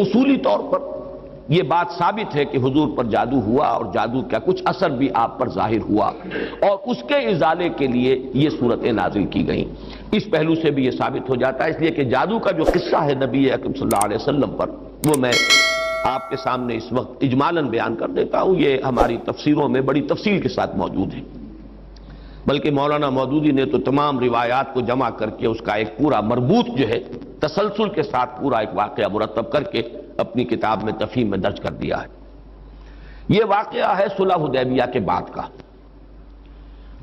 اصولی طور پر یہ بات ثابت ہے کہ حضور پر جادو ہوا اور جادو کا کچھ اثر بھی آپ پر ظاہر ہوا اور اس کے ازالے کے لیے یہ صورتیں نازل کی گئیں۔ اس پہلو سے بھی یہ ثابت ہو جاتا ہے، اس لیے کہ جادو کا جو قصہ ہے نبی اکرم صلی اللہ علیہ وسلم پر، وہ میں آپ کے سامنے اس وقت اجمالاً بیان کر دیتا ہوں۔ یہ ہماری تفسیروں میں بڑی تفصیل کے ساتھ موجود ہے، بلکہ مولانا مودودی نے تو تمام روایات کو جمع کر کے اس کا ایک پورا مربوط جو ہے تسلسل کے ساتھ پورا ایک واقعہ مرتب کر کے اپنی کتاب میں تفہیم میں درج کر دیا ہے۔ یہ واقعہ ہے صلح حدیبیہ کے بعد کا۔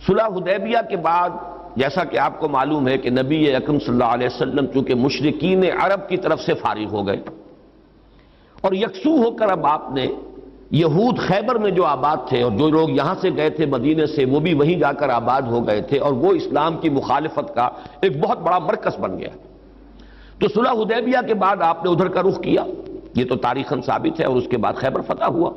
صلح حدیبیہ کے بعد جیسا کہ آپ کو معلوم ہے کہ نبی اکرم صلی اللہ علیہ وسلم چونکہ مشرکین عرب کی طرف سے فارغ ہو گئے اور یکسو ہو کر اب آپ نے یہود خیبر میں جو آباد تھے اور جو لوگ یہاں سے گئے تھے مدینے سے، وہ بھی وہیں جا کر آباد ہو گئے تھے اور وہ اسلام کی مخالفت کا ایک بہت بڑا مرکز بن گیا۔ تو صلح حدیبیہ کے بعد آپ نے ادھر کا رخ کیا، یہ تو تاریخاً ثابت ہے، اور اس کے بعد خیبر فتح ہوا۔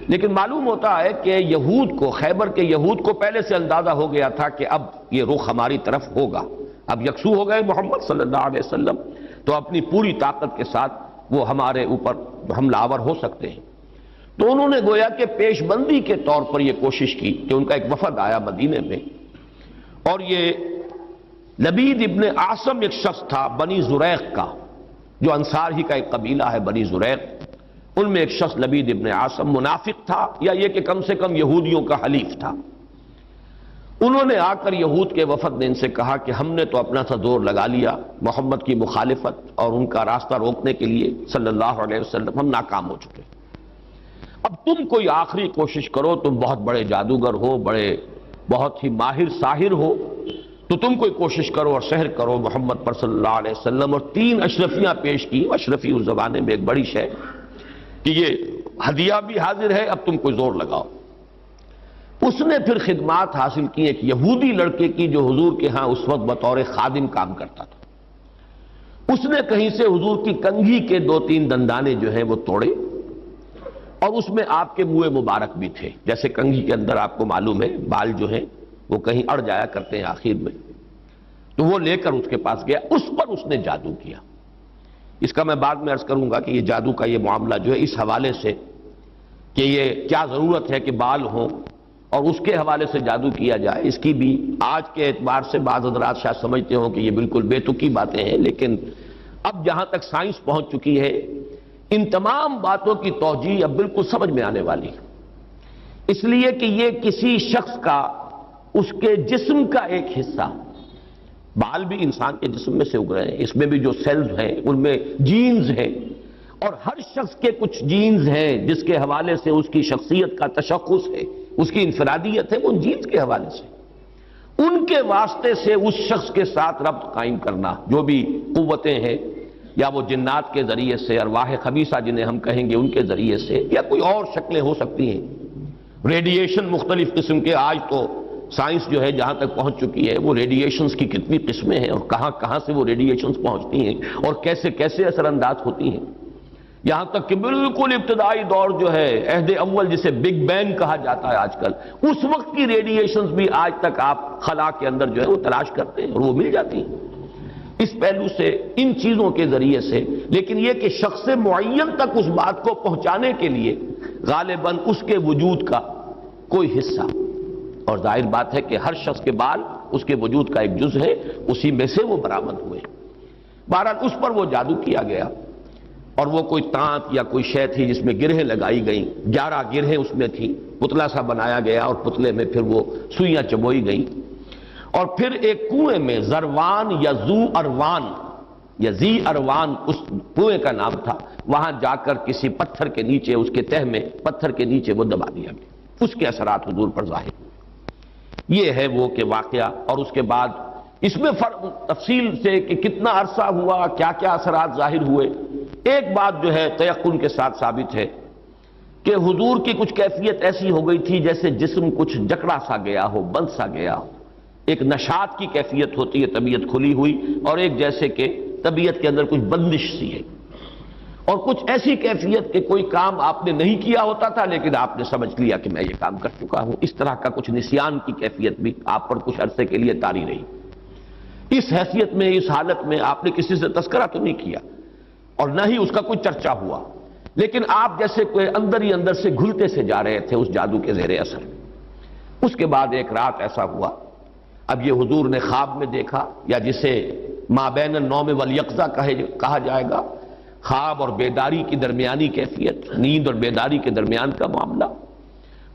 لیکن معلوم ہوتا ہے کہ یہود کو، خیبر کے یہود کو پہلے سے اندازہ ہو گیا تھا کہ اب یہ رخ ہماری طرف ہوگا، اب یکسو ہو گئے محمد صلی اللہ علیہ وسلم، تو اپنی پوری طاقت کے ساتھ وہ ہمارے اوپر حملہ آور ہو سکتے ہیں۔ تو انہوں نے گویا کہ پیش بندی کے طور پر یہ کوشش کی کہ ان کا ایک وفد آیا مدینے میں، اور یہ لبید ابن عاصم ایک شخص تھا بنی زریق کا، جو انصار ہی کا ایک قبیلہ ہے بنی زریق، ان میں ایک شخص لبید ابن عاصم منافق تھا، یا یہ کہ کم سے کم یہودیوں کا حلیف تھا۔ انہوں نے آ کر یہود کے وفد نے ان سے کہا کہ ہم نے تو اپنا سا زور لگا لیا محمد کی مخالفت اور ان کا راستہ روکنے کے لیے صلی اللہ علیہ وسلم، ہم ناکام ہو چکے، اب تم کوئی آخری کوشش کرو، تم بہت بڑے جادوگر ہو، بہت ہی ماہر ساحر ہو، تو تم کوئی کوشش کرو اور سحر کرو محمد پر صلی اللہ علیہ وسلم۔ اور 3 اشرفیاں پیش کی، اشرفی اس زمانے میں ایک بڑی شے کہ یہ ہدیہ بھی حاضر ہے، اب تم کوئی زور لگاؤ۔ اس نے پھر خدمات حاصل کی ایک یہودی لڑکے کی جو حضور کے ہاں اس وقت بطور خادم کام کرتا تھا۔ اس نے کہیں سے حضور کی کنگھی کے 2-3 دندانے جو ہیں وہ توڑے، اور اس میں آپ کے منہ مبارک بھی تھے، جیسے کنگھی کے اندر آپ کو معلوم ہے بال جو ہیں وہ کہیں اڑ جایا کرتے ہیں آخر میں، تو وہ لے کر اس کے پاس گیا، اس پر اس نے جادو کیا۔ اس کا میں بعد میں عرض کروں گا کہ یہ جادو کا یہ معاملہ جو ہے اس حوالے سے کہ یہ کیا ضرورت ہے کہ بال ہوں اور اس کے حوالے سے جادو کیا جائے، اس کی بھی آج کے اعتبار سے بعض حضرات شاید سمجھتے ہوں کہ یہ بالکل بے تکی باتیں ہیں، لیکن اب جہاں تک سائنس پہنچ چکی ہے ان تمام باتوں کی توجیہ اب بالکل سمجھ میں آنے والی ہے، اس لیے کہ یہ کسی شخص کا، اس کے جسم کا ایک حصہ، بال بھی انسان کے جسم میں سے اگ رہے ہیں، اس میں بھی جو سیلز ہیں ان میں جینز ہیں، اور ہر شخص کے کچھ جینز ہیں جس کے حوالے سے اس کی شخصیت کا تشخص ہے، اس کی انفرادیت ہے، وہ ان جینز کے حوالے سے، ان کے واسطے سے اس شخص کے ساتھ ربط قائم کرنا، جو بھی قوتیں ہیں، یا وہ جنات کے ذریعے سے، ارواح خبیثہ جنہیں ہم کہیں گے ان کے ذریعے سے، یا کوئی اور شکلیں ہو سکتی ہیں، ریڈیشن مختلف قسم کے، آج تو سائنس جو ہے جہاں تک پہنچ چکی ہے وہ ریڈیشنز کی کتنی قسمیں ہیں اور کہاں کہاں سے وہ ریڈیشنز پہنچتی ہیں اور کیسے کیسے اثر انداز ہوتی ہیں، یہاں تک کہ بالکل ابتدائی دور جو ہے عہد اول جسے بگ بینگ کہا جاتا ہے آج کل، اس وقت کی ریڈیشنز بھی آج تک آپ خلا کے اندر جو ہے وہ تلاش کرتے ہیں اور وہ مل جاتی ہیں۔ اس پہلو سے ان چیزوں کے ذریعے سے، لیکن یہ کہ شخص معین تک اس بات کو پہنچانے کے لیے غالباً اس کے وجود کا کوئی حصہ، اور ظاہر بات ہے کہ ہر شخص کے بال اس کے وجود کا ایک جز ہے، اسی میں سے وہ برآمد ہوئے۔ بہرحال اس پر وہ جادو کیا گیا، اور وہ کوئی تانت یا کوئی شے تھی جس میں گرہیں لگائی گئیں، 11 گرہیں اس میں تھیں، پتلا سا بنایا گیا اور پتلے میں پھر وہ سوئیاں چبوئی گئیں، اور پھر ایک کنویں میں زروان یا زو اروان یا زی اروان اس کنویں کا نام تھا، وہاں جا کر کسی پتھر کے نیچے، اس کے تہ میں پتھر کے نیچے وہ دبا دیا گیا، اس کے اثرات حضور پر ظاہر ہوئے۔ یہ ہے وہ کہ واقعہ، اور اس کے بعد اس میں تفصیل سے کہ کتنا عرصہ ہوا، کیا کیا اثرات ظاہر ہوئے، ایک بات جو ہے تیقن کے ساتھ ثابت ہے کہ حضور کی کچھ کیفیت ایسی ہو گئی تھی جیسے جسم کچھ جکڑا سا گیا ہو، بند سا گیا ہو، ایک نشاط کی کیفیت ہوتی ہے، طبیعت کھلی ہوئی، اور ایک جیسے کہ طبیعت کے اندر کچھ بندش سی ہے، اور کچھ ایسی کیفیت کہ کوئی کام آپ نے نہیں کیا ہوتا تھا لیکن آپ نے سمجھ لیا کہ میں یہ کام کر چکا ہوں، اس طرح کا کچھ نسیان کی کیفیت بھی آپ پر کچھ عرصے کے لیے طاری رہی۔ اس حیثیت میں، اس حالت میں آپ نے کسی سے تذکرہ تو نہیں کیا، اور نہ ہی اس کا کوئی چرچا ہوا، لیکن آپ جیسے کوئی اندر ہی اندر سے گھلتے سے جا رہے تھے اس جادو کے زیر اثر۔ اس کے بعد ایک رات ایسا ہوا، اب یہ حضور نے خواب میں دیکھا، یا جسے ما بین النوم والیقظہ کہا جائے گا، خواب اور بیداری کی درمیانی کیفیت، نیند اور بیداری کے درمیان کا معاملہ۔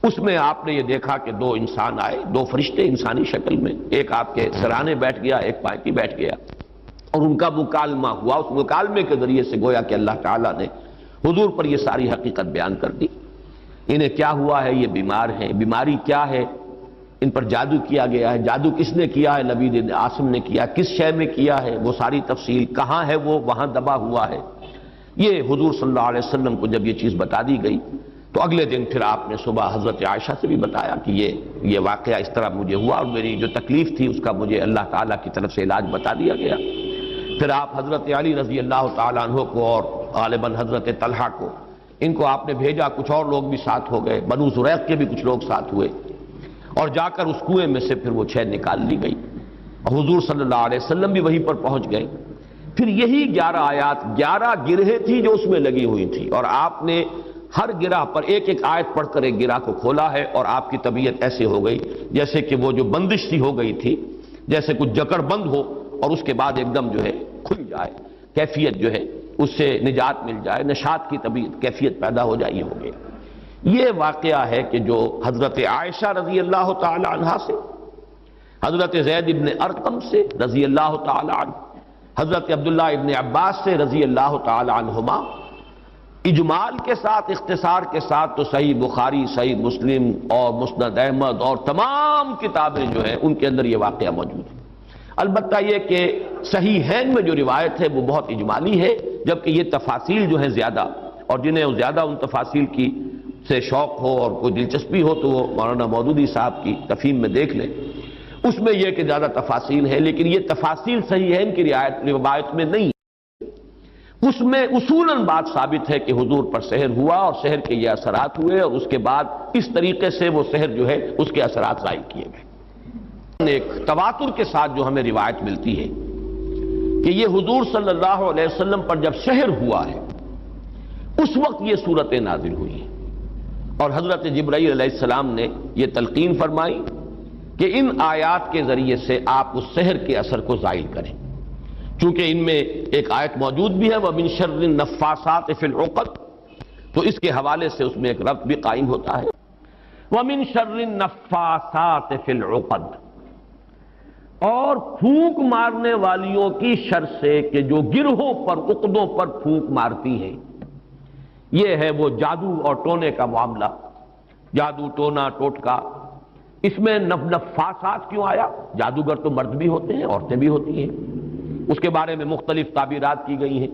اس میں آپ نے یہ دیکھا کہ دو انسان آئے، دو فرشتے انسانی شکل میں، ایک آپ کے سرانے بیٹھ گیا، ایک پائی بیٹھ گیا، اور ان کا مکالمہ ہوا۔ اس مکالمے کے ذریعے سے گویا کہ اللہ تعالیٰ نے حضور پر یہ ساری حقیقت بیان کر دی۔ انہیں کیا ہوا ہے، یہ بیمار ہیں، بیماری کیا ہے، ان پر جادو کیا گیا ہے، جادو کس نے کیا ہے، لبید بن عاصم نے کیا، کس شے میں کیا ہے، وہ ساری تفصیل، کہاں ہے وہ وہاں دبا ہوا ہے۔ یہ حضور صلی اللہ علیہ وسلم کو جب یہ چیز بتا دی گئی تو اگلے دن پھر آپ نے صبح حضرت عائشہ سے بھی بتایا کہ یہ واقعہ اس طرح مجھے ہوا، اور میری جو تکلیف تھی اس کا مجھے اللہ تعالیٰ کی طرف سے علاج بتا دیا گیا۔ پھر آپ حضرت علی رضی اللہ تعالیٰ عنہ کو اور غالباً حضرت طلحہ کو، ان کو آپ نے بھیجا، کچھ اور لوگ بھی ساتھ ہو گئے، بنو زریق کے بھی کچھ لوگ ساتھ ہوئے، اور جا کر اس کنویں میں سے پھر وہ چھین نکال لی گئی، اور حضور صلی اللہ علیہ وسلم بھی وہیں پر پہنچ گئے۔ پھر یہی 11 آیات، 11 گرہیں تھی جو اس میں لگی ہوئی تھی، اور آپ نے ہر گرہ پر ایک ایک آیت پڑھ کر ایک گرہ کو کھولا ہے، اور آپ کی طبیعت ایسے ہو گئی جیسے کہ وہ جو بندش سی ہو گئی تھی، جیسے کچھ جکڑ بند ہو اور اس کے بعد ایک دم جو ہے کھل جائے، کیفیت جو ہے اس سے نجات مل جائے، نشاط کی طبیعت کیفیت پیدا ہو جائے، یہ ہو گیا۔ یہ واقعہ ہے کہ جو حضرت عائشہ رضی اللہ تعالی عنہا سے، حضرت زید ابن ارقم سے رضی اللہ تعالی عنہ، حضرت عبداللہ ابن عباس سے رضی اللہ تعالی عنہما، اجمال کے ساتھ، اختصار کے ساتھ تو صحیح بخاری، صحیح مسلم اور مسند احمد اور تمام کتابیں جو ہیں ان کے اندر یہ واقعہ موجود ہے۔ البتہ یہ کہ صحیحین میں جو روایت ہے وہ بہت اجمالی ہے، جبکہ یہ تفاصیل جو ہیں زیادہ، اور جنہیں زیادہ ان تفاصیل کی سے شوق ہو اور کوئی دلچسپی ہو تو وہ مولانا مودودی صاحب کی تفہیم میں دیکھ لیں، اس میں یہ کہ زیادہ تفاصیل ہے، لیکن یہ تفاصیل صحیحین کی روایت میں نہیں، اس میں اصولاً بات ثابت ہے کہ حضور پر سحر ہوا اور سحر کے یہ اثرات ہوئے، اور اس کے بعد اس طریقے سے وہ سحر جو ہے اس کے اثرات ظاہر کیے گئے۔ ایک تواتر کے ساتھ جو ہمیں روایت ملتی ہے کہ یہ حضور صلی اللہ علیہ وسلم پر جب سحر ہوا ہے اس وقت یہ صورتیں نازل ہوئی ہیں، اور حضرت جبرائیل علیہ السلام نے یہ تلقین فرمائی کہ ان آیات کے ذریعے سے آپ اس سحر کے اثر کو زائل کریں، چونکہ ان میں ایک آیت موجود بھی ہے وَمِن شَرِّ النَّفَّاثَاتِ فِي الْعُقَدِ، تو اس کے حوالے سے اس میں ایک ربط بھی قائم ہوتا ہے، وَمِن شَرِّ النَّفَّاثَاتِ فِي الْعُقَدِ، اور پھونک مارنے والیوں کی شر سے کہ جو گرہوں پر، عقدوں پر پھونک مارتی ہیں۔ یہ ہے وہ جادو اور ٹونے کا معاملہ، جادو ٹونا ٹوٹکا۔ اس میں نفاسات کیوں آیا؟ جادوگر تو مرد بھی ہوتے ہیں، عورتیں بھی ہوتی ہیں، اس کے بارے میں مختلف تعبیرات کی گئی ہیں،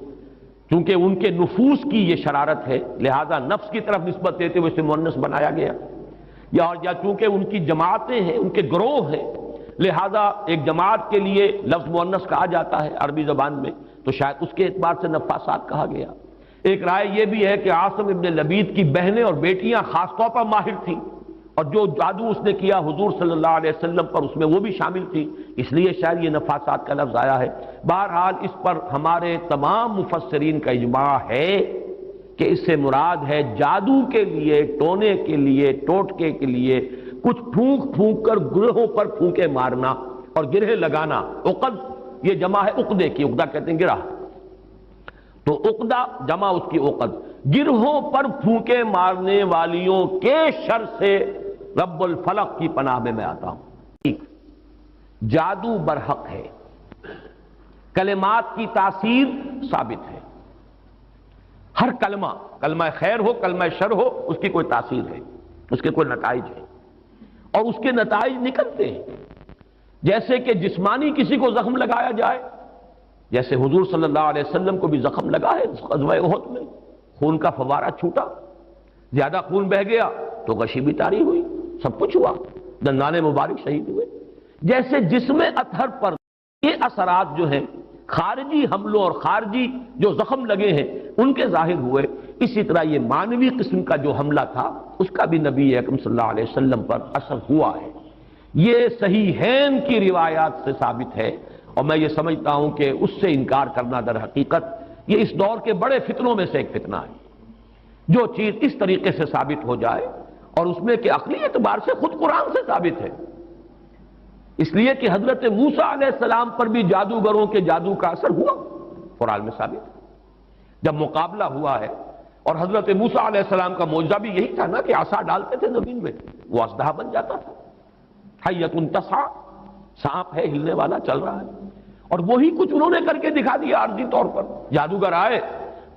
چونکہ ان کے نفوس کی یہ شرارت ہے لہذا نفس کی طرف نسبت دیتے ہوئے اسے مؤنث بنایا گیا، یا چونکہ ان کی جماعتیں ہیں، ان کے گروہ ہیں، لہذا ایک جماعت کے لیے لفظ مؤنث کہا جاتا ہے عربی زبان میں، تو شاید اس کے اعتبار سے نفاسات کہا گیا۔ ایک رائے یہ بھی ہے کہ عاصم ابن لبید کی بہنیں اور بیٹیاں خاص طور پر ماہر تھیں، اور جو جادو اس نے کیا حضور صلی اللہ علیہ وسلم پر اس میں وہ بھی شامل تھی، اس لیے شاید یہ نفاسات کا لفظ آیا ہے۔ بہرحال اس پر ہمارے تمام مفسرین کا اجماع ہے کہ اس سے مراد ہے جادو کے لیے، ٹونے کے لیے، ٹوٹکے کے لیے کچھ پھونک پھونک کر گرہوں پر پھونکے مارنا اور گرہ لگانا۔ عقد یہ جمع ہے عقدے کی، عقدہ کہتے ہیں گرہ، تو عقدہ جمع اس کی عقد، گرہوں پر پھونکے مارنے والیوں کے شر سے رب الفلق کی پناہ میں آتا ہوں۔ جادو برحق ہے، کلمات کی تاثیر ثابت ہے، ہر کلمہ خیر ہو، کلمہ شر ہو، اس کی کوئی تاثیر ہے، اس کے کوئی نتائج ہے، اور اس کے نتائج نکلتے ہیں۔ جیسے کہ جسمانی کسی کو زخم لگایا جائے، جیسے حضور صلی اللہ علیہ وسلم کو بھی زخم لگا ہے غزوہ احد میں، خون کا فوارہ چھوٹا، زیادہ خون بہہ گیا تو غشی بھی طاری ہوئی، سب کچھ ہوا، دندان مبارک شہید ہوئے۔ جیسے جسم اطہر پر یہ اثرات جو ہیں خارجی حملوں اور خارجی جو زخم لگے ہیں ان کے ظاہر ہوئے، اسی طرح یہ مانوی قسم کا جو حملہ تھا اس کا بھی نبی اکرم صلی اللہ علیہ وسلم پر اثر ہوا ہے۔ یہ صحیحین کی روایات سے ثابت ہے، اور میں یہ سمجھتا ہوں کہ اس سے انکار کرنا در حقیقت یہ اس دور کے بڑے فتنوں میں سے ایک فتنہ ہے. جو چیز اس طریقے سے ثابت ہو جائے اور اس میں کہ عقلی اعتبار سے خود قرآن سے ثابت ہے. اس لیے کہ حضرت موسیٰ علیہ السلام پر بھی جادوگروں کے جادو کا اثر ہوا، قرآن میں ثابت ہے. جب مقابلہ ہوا ہے اور حضرت موسیٰ علیہ السلام کا معجزہ بھی یہی تھا نا کہ عصا ڈالتے تھے زمین میں، وہ اژدہا بن جاتا تھا. حیۃ تسعیٰ، سانپ ہے ہلنے والا، چل رہا ہے. اور وہی کچھ انہوں نے کر کے دکھا دیا عارضی طور پر. جادوگر آئے،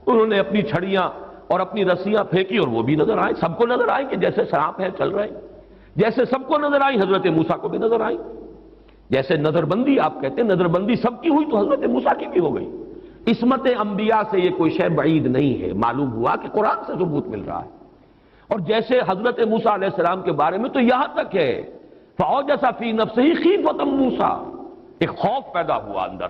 انہوں نے اپنی چھڑیاں اور اپنی رسیاں پھینکی اور وہ بھی نظر آئیں. سب کو نظر آئیں کہ جیسے سانپ ہے چل رہے. جیسے سب کو نظر آئی حضرت موسیٰ کو بھی نظر آئی. جیسے نظر بندی آپ کہتے ہیں، نظر بندی سب کی ہوئی تو حضرت موسیٰ کی بھی ہو گئی. عصمت انبیاء سے یہ کوئی شے بعید نہیں ہے. معلوم ہوا کہ قرآن سے ثبوت مل رہا ہے. اور جیسے حضرت موسیٰ علیہ السلام کے بارے میں تو یہاں تک ہے فَأَوْجَسَ فِي نَفْسِهِ خِیفَةً موسیٰ، ایک خوف پیدا ہوا اندر.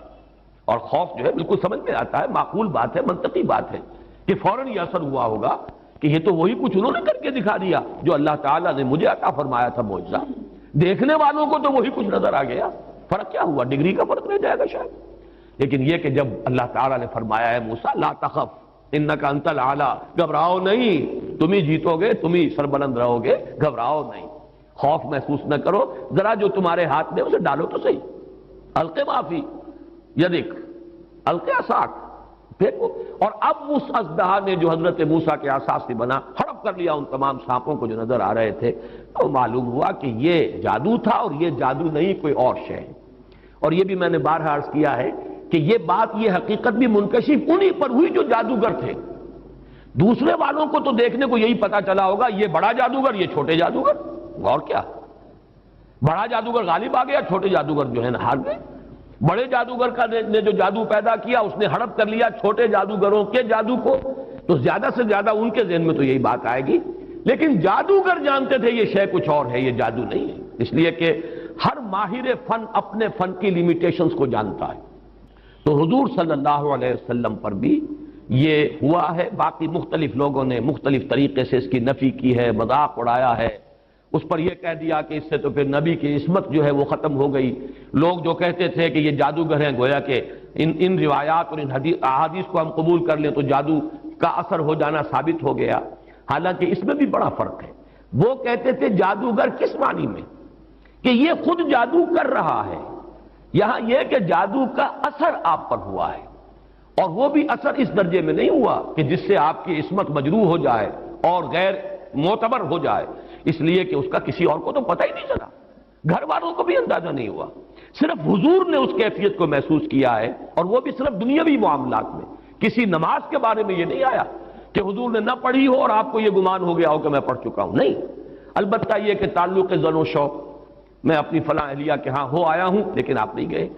اور خوف جو ہے بالکل سمجھ میں آتا ہے، معقول بات ہے، منطقی بات ہے کہ فوراً یہ اثر ہوا ہوگا کہ یہ تو وہی کچھ انہوں نے کر کے دکھا دیا جو اللہ تعالیٰ نے مجھے عطا فرمایا تھا معجزہ. دیکھنے والوں کو تو وہی کچھ نظر آ گیا. فرق کیا ہوا؟ ڈگری کا فرق رہ جائے گا شاید. لیکن یہ کہ جب اللہ تعالیٰ نے فرمایا ہے موسیٰ لا تخف انک انت الاعلیٰ، گھبراؤ نہیں، تم ہی جیتو گے، تم ہی سربلند رہو گے، گھبراؤ نہیں، خوف محسوس نہ کرو، ذرا جو تمہارے ہاتھ میں اسے ڈالو تو صحیح. الق ما فی یدک الق عصاک، پھینکو. اور اب اس اژدہا نے جو حضرت موسیٰ کے عصا سے بنا ہڑپ کر لیا ان تمام سانپوں کو جو نظر آ رہے تھے. تو معلوم ہوا کہ یہ جادو تھا اور یہ جادو نہیں کوئی اور شے ہے. اور یہ بھی میں نے بارہا عرض کیا ہے کہ یہ بات، یہ حقیقت بھی منکشف انہی پر ہوئی جو جادوگر تھے. دوسرے والوں کو تو دیکھنے کو یہی پتا چلا ہوگا یہ بڑا جادوگر، یہ چھوٹے جادوگر. اور کیا، بڑا جادوگر غالب آ گیا، چھوٹے جادوگر جو ہے نا ہار گئے. بڑے جادوگر کا نے جو جادو پیدا کیا اس نے ہڑپ کر لیا چھوٹے جادوگروں کے جادو کو. تو زیادہ سے زیادہ ان کے ذہن میں تو یہی بات آئے گی. لیکن جادوگر جانتے تھے یہ شے کچھ اور ہے، یہ جادو نہیں ہے. اس لیے کہ ہر ماہر فن اپنے فن کی لیمیٹیشنز کو جانتا ہے. تو حضور صلی اللہ علیہ وسلم پر بھی یہ ہوا ہے. باقی مختلف لوگوں نے مختلف طریقے سے اس کی نفی کی ہے، مذاق اڑایا ہے. اس پر یہ کہہ دیا کہ اس سے تو پھر نبی کی عصمت جو ہے وہ ختم ہو گئی. لوگ جو کہتے تھے کہ یہ جادوگر ہیں، گویا کہ ان روایات اور ان احادیث کو ہم قبول کر لیں تو جادو کا اثر ہو جانا ثابت ہو گیا. حالانکہ اس میں بھی بڑا فرق ہے. وہ کہتے تھے جادوگر کس معنی میں کہ یہ خود جادو کر رہا ہے. یہاں یہ کہ جادو کا اثر آپ پر ہوا ہے، اور وہ بھی اثر اس درجے میں نہیں ہوا کہ جس سے آپ کی عصمت مجروح ہو جائے اور غیر معتبر ہو جائے. اس لیے کہ اس کا کسی اور کو تو پتہ ہی نہیں چلا، گھر والوں کو بھی اندازہ نہیں ہوا. صرف حضور نے اس کیفیت کو محسوس کیا ہے، اور وہ بھی صرف دنیاوی معاملات میں. کسی نماز کے بارے میں یہ نہیں آیا کہ حضور نے نہ پڑھی ہو اور آپ کو یہ گمان ہو گیا ہو کہ میں پڑھ چکا ہوں. نہیں، البتہ یہ کہ تعلق زن و شوق، میں اپنی فلاں اہلیہ کے ہاں ہو آیا ہوں لیکن آپ نہیں گئے.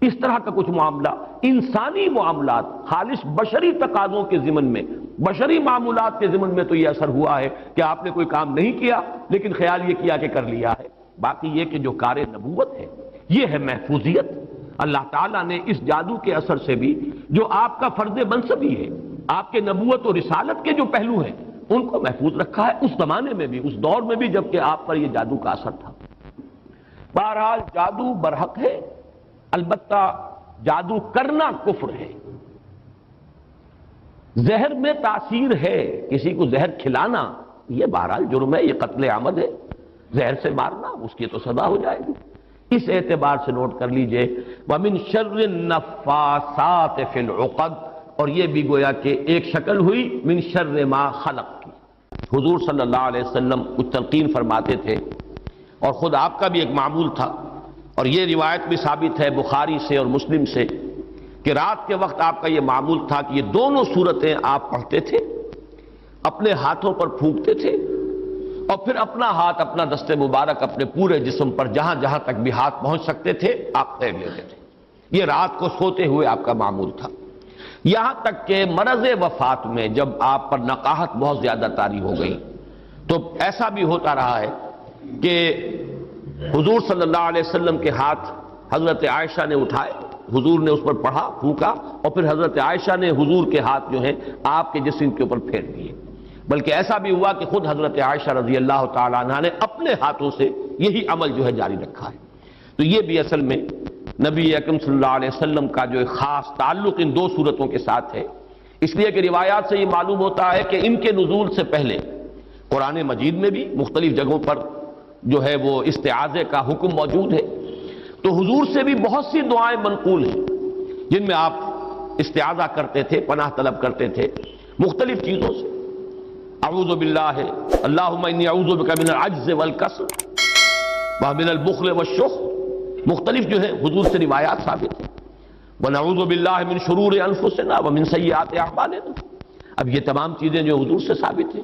اس طرح کا کچھ معاملہ انسانی معاملات، خالص بشری تقاضوں کے ضمن میں، بشری معمولات کے ضمن میں تو یہ اثر ہوا ہے کہ آپ نے کوئی کام نہیں کیا لیکن خیال یہ کیا کہ کر لیا ہے. باقی یہ کہ جو کار نبوت ہے یہ ہے محفوظیت. اللہ تعالیٰ نے اس جادو کے اثر سے بھی جو آپ کا فرض منصبی ہے، آپ کے نبوت و رسالت کے جو پہلو ہیں ان کو محفوظ رکھا ہے، اس زمانے میں بھی، اس دور میں بھی جبکہ آپ پر یہ جادو کا اثر تھا. بہرحال جادو برحق ہے، البتہ جادو کرنا کفر ہے. زہر میں تاثیر ہے، کسی کو زہر کھلانا یہ بہرحال جرم ہے، یہ قتل عمد ہے. زہر سے مارنا اس کی تو سزا ہو جائے گی. اس اعتبار سے نوٹ کر لیجئے وَمِن شَرِّ النَّفَّاثَاتِ فِي الْعُقَدِ، اور یہ بھی گویا کہ ایک شکل ہوئی من شر ما خلق کی. حضور صلی اللہ علیہ وسلم کچھ تلقین فرماتے تھے اور خود آپ کا بھی ایک معمول تھا، اور یہ روایت بھی ثابت ہے بخاری سے اور مسلم سے کہ رات کے وقت آپ کا یہ معمول تھا کہ یہ دونوں صورتیں آپ پڑھتے تھے، اپنے ہاتھوں پر پھونکتے تھے اور پھر اپنا ہاتھ، اپنا دست مبارک اپنے پورے جسم پر جہاں جہاں تک بھی ہاتھ پہنچ سکتے تھے آپ پھیر لیتے تھے. یہ رات کو سوتے ہوئے آپ کا معمول تھا. یہاں تک کہ مرض وفات میں جب آپ پر نقاہت بہت زیادہ طاری ہو گئی تو ایسا بھی ہوتا رہا ہے کہ حضور صلی اللہ علیہ وسلم کے ہاتھ حضرت عائشہ نے اٹھائے، حضور نے اس پر پڑھا، پھونکا، اور پھر حضرت عائشہ نے حضور کے ہاتھ جو ہیں آپ کے جسم کے اوپر پھیر دیے. بلکہ ایسا بھی ہوا کہ خود حضرت عائشہ رضی اللہ تعالی عنہا نے اپنے ہاتھوں سے یہی عمل جو ہے جاری رکھا ہے. تو یہ بھی اصل میں نبی اکرم صلی اللہ علیہ وسلم کا جو ایک خاص تعلق ان دو صورتوں کے ساتھ ہے اس لیے کہ روایات سے یہ معلوم ہوتا ہے کہ ان کے نزول سے پہلے قرآن مجید میں بھی مختلف جگہوں پر جو ہے وہ استعاذے کا حکم موجود ہے، تو حضور سے بھی بہت سی دعائیں منقول ہیں جن میں آپ استعاذہ کرتے تھے، پناہ طلب کرتے تھے مختلف چیزوں سے۔ اعوذ باللہ، اللہم انی اعوذ بک من العجز والکسل ومن البخل والشح، مختلف جو ہے حضور سے روایات ثابت ہیں۔ وَنَعُوذُ بِاللَّهِ مِن شُرُورِ أَنفُسِنَا وَمِن سَيِّئَاتِ أَعْمَالِنَا، اب یہ تمام چیزیں جو حضور سے ثابت ہیں،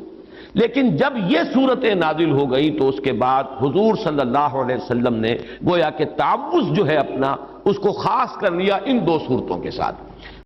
لیکن جب یہ صورتیں نازل ہو گئی تو اس کے بعد حضور صلی اللہ علیہ وسلم نے گویا کہ تعوذ جو ہے اپنا اس کو خاص کر لیا ان دو صورتوں کے ساتھ۔